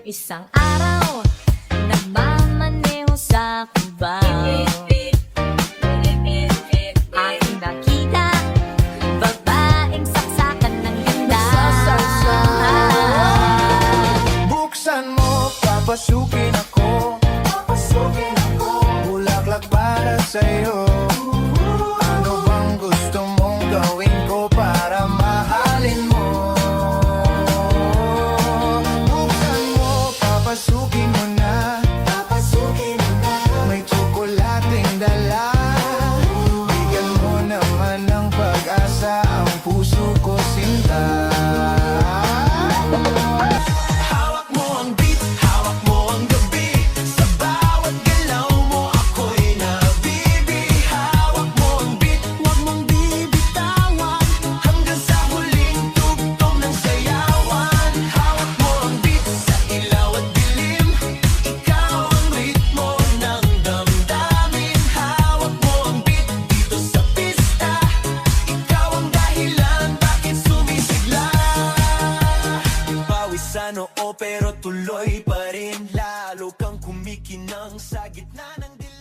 isang araw, nagmamaneho sa Cubao. Aking nakita, babaeng saksakan ng ganda. Buksan mo, papasukin ako. Bulaklak para sa'yo. Ano bang gusto mong gawin ko para mahalin mo? Buksan mo, papasukin mo na. May tsokolating dala. Bigyan mo naman ng pag-asa ang puso ko, sinta. Hawak mo ang beat, hawak mo ang gabi. Sa bawat galaw mo ako'y nabibi. Hawak mo ang beat, huwag mong bibitawan. Hanggang sa huling tugtog ng sayawan. Hawak mo ang beat, sa ilaw at dilim. Ikaw ang ritmo ng damdamin. Hawak mo ang beat, dito sa pista. Ikaw ang dahilan, bakit sumisigla. Pawis sa noo pero tuloy pa rin. Lalo kang kumikinang sa gitna ng dilim.